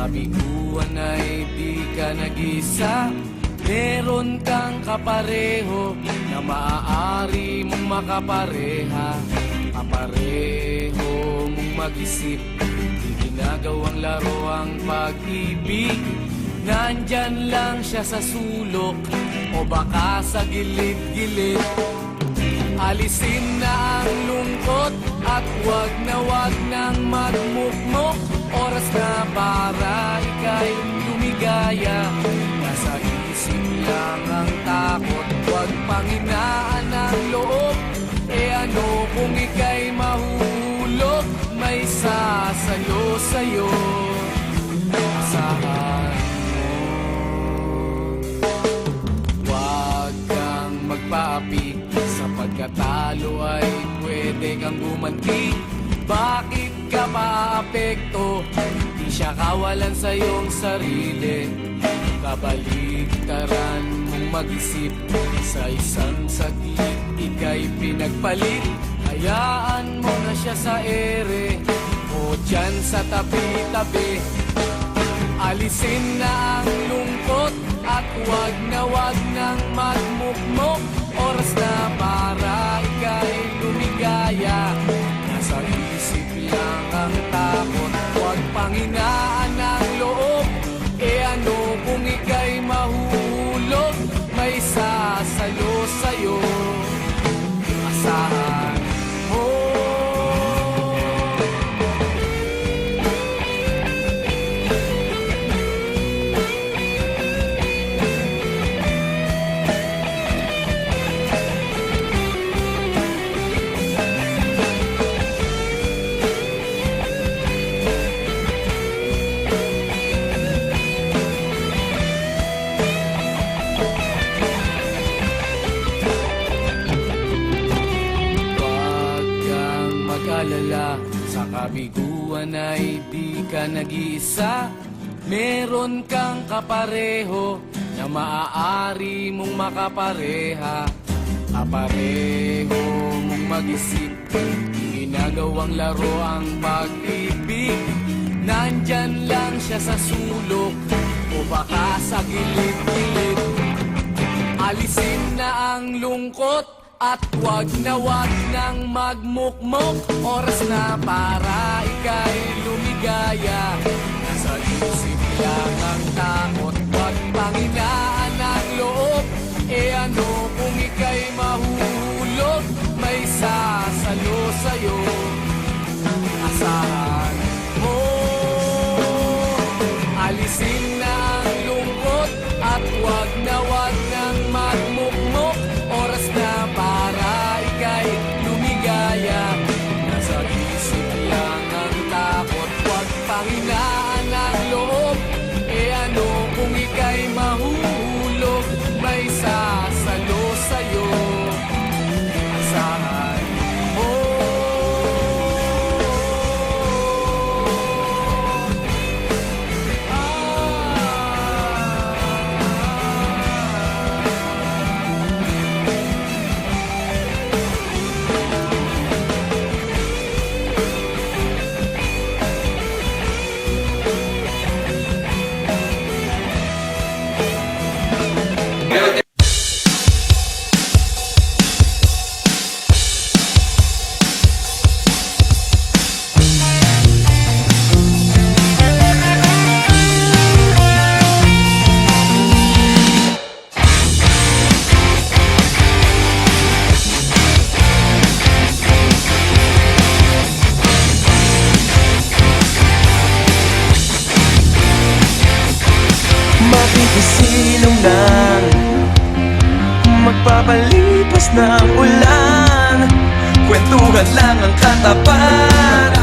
kabiguan ay di ka nag-isa. Meron kang kapareho na maaari mong makapareha. Kapareho mong mag-isip, di ginagawang laro ang pag-ibig. Nandyan lang siya sa sulok o baka sa gilid-gilid. Alisin na ang lungkot at wag nang magmukmok. Oras na para ika'y lumigaya. Nasa isip lang ang takot, wag panghinaan ang loob. Ano kung ika'y mahulog, may sasalo sa'yo. Asahan mo, wag kang magpaapi. Sa pagkatalo ay pwede kang gumanti. Bakit ka maapekto? Di siya kawalan sa iyong sarili. Kabaliktaran mong mag-isip. Sa isang saglit, ika'y pinagpalit. Hayaan mo na siya sa ere o dyan sa tabi-tabi. Alisin na ang lungkot at wag nang magmukmok. Oras na para ika'y lumigaya. Nasa isip lang ang takot, huwag panghinaan ang loob. Ano kung ika'y mahulog, may sasalo sa'yo. Asahan mo. Sa kabiguan ay di ka nag-iisa. Meron kang kapareho na maaari mong makapareha. Kapareho mong mag-isip, ginagawang laro ang pag-ibig. Nandyan lang siya sa sulok o baka sa gilid-gilid. Alisin na ang lungkot at wag nang magmukmok. Oras na para ika'y lumigaya. Nasa isip lang ang takot, wag panghinaan ang loob. Ano kung ika'y mahulog, may sasalo sa'yo. Asahan mo. Alisin na ang lungkot at wag nang magmukmok. Oras na para ika'y lumigaya. Nasa isip lang ang takot, wag panghinaan ang loob. Ano kung ika'y mahulog, may sasalo sa'yo. Asahan mo. Makikisilong lang, magpapalipas ng ulan. Kwentuhan lang ang katapat,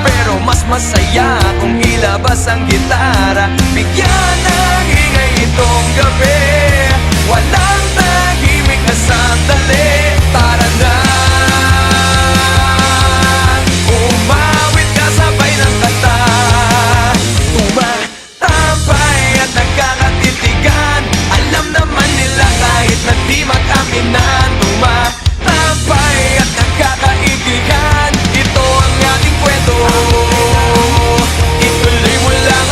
pero mas masaya kung ilabas ang gitara. Bigyan ng ingay itong gabi, walang tahimik na sandali. Tara na, umawit ka sabay ng kanta. Tumatambay at nagkakatitigan, alam naman nila kahit na di mag-aminan. Tumatambay at nagkakaibigan, ito ang ating kwento. Ituloy mo lang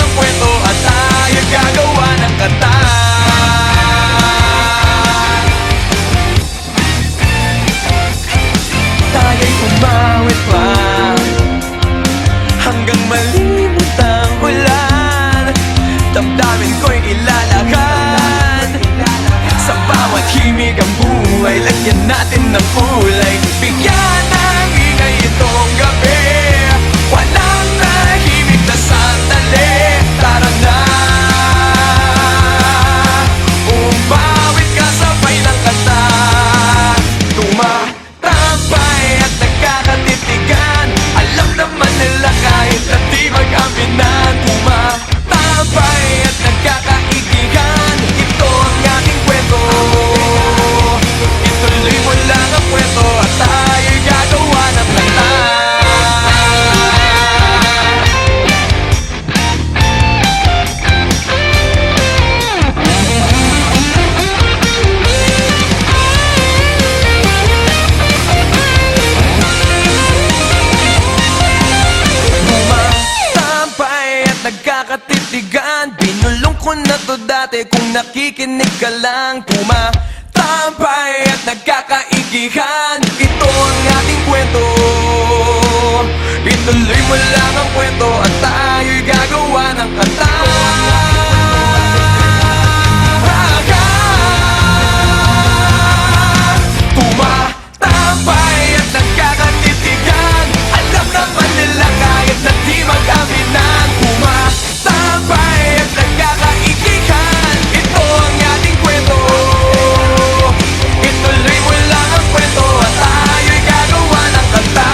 yan. Binulong ko na to dati, kung nakikinig ka lang. Tumatambay at nagkakaigihan. Ito ang ating kwento, ituloy mo lang ang kwento at tayo'y gagawa ng kanta. Tumatambay at nagkakatitigan. Alam naman nila kahit na di mag-aminan. Tumatambay at nagkakaigihan. Ito ang ating kwento, ituloy mo lang ang kwento at tayo'y gagawa ng kanta.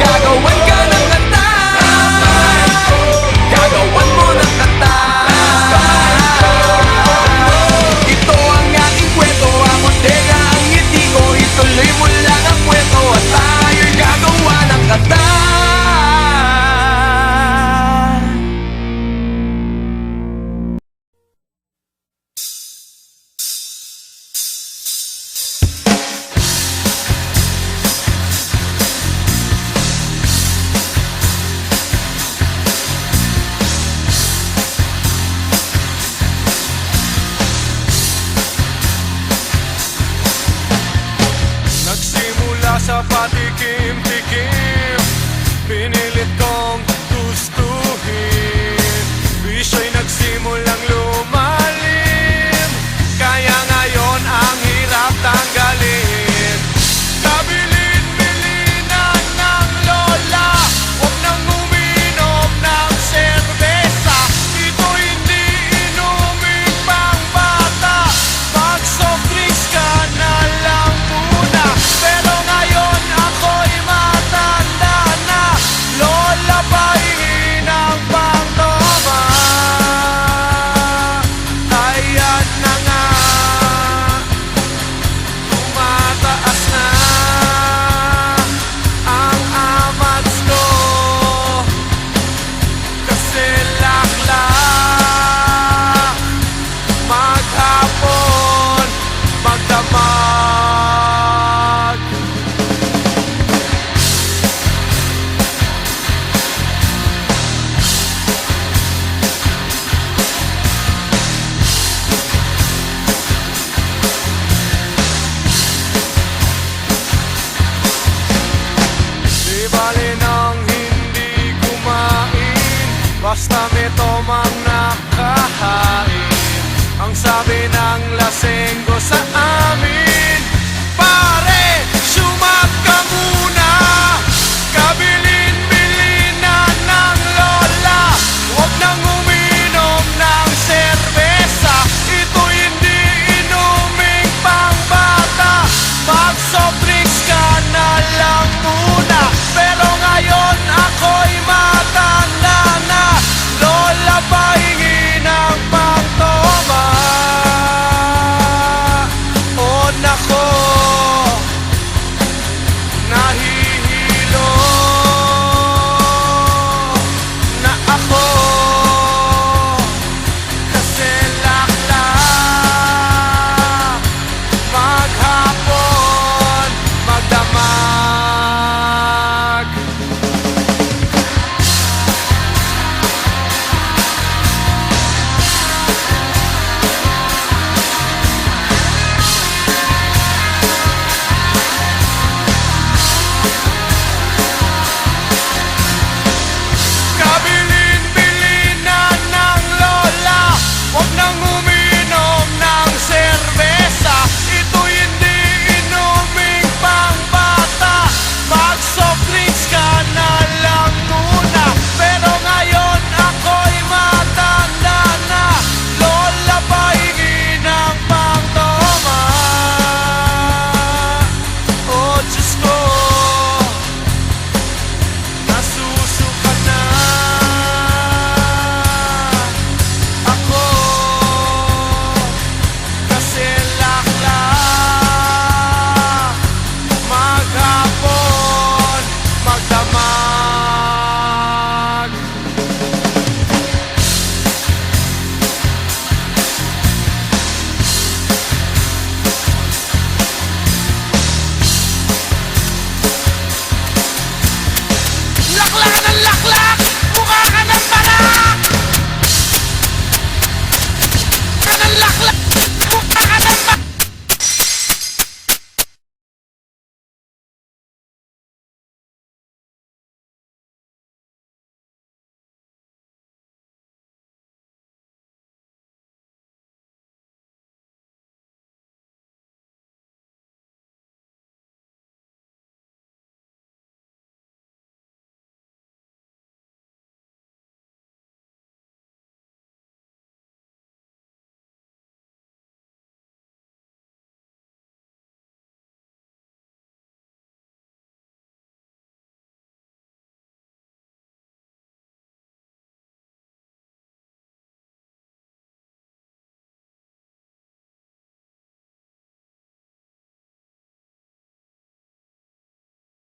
Gagawan ka ng kanta, gagawan mo ng kanta. Ito ang ating kwento, ang bodega, ang ngiti ko. Ituloy mo lang ang kwento at tayo'y gagawa ng kanta. Nagsimula sa patikim-tikim, pinilit kong gustuhin. Bisyo'y nagsimulang lumalim, kaya ngayon ang hirap tanggalin. Kabilin-bilinan ng lola, huwag nang uminom ng serbesa. Ito hindi inuming pang bata, mag-soft drinks ka na lang muna. Pero ngayon ako'y matanda na, lola paingin ang pangtoma. Ayan na nga, tumataas na ang amats ko, kasi lakla maghapon magdamag. Di bali nang hindi kumain, basta may tomang nakahain. Ang sabi ng lasenggo sa amin, pare, sumat ka muna. Kabilin-bilinan ng lola, huwag nang uminom ng serbesa. Ito hindi inuming pang bata, mag-soft drinks ka na lang muna. Pero ngayon ako'y matanda na, lola paingin ang pangtoma. Oh nako, nahihilo na ako.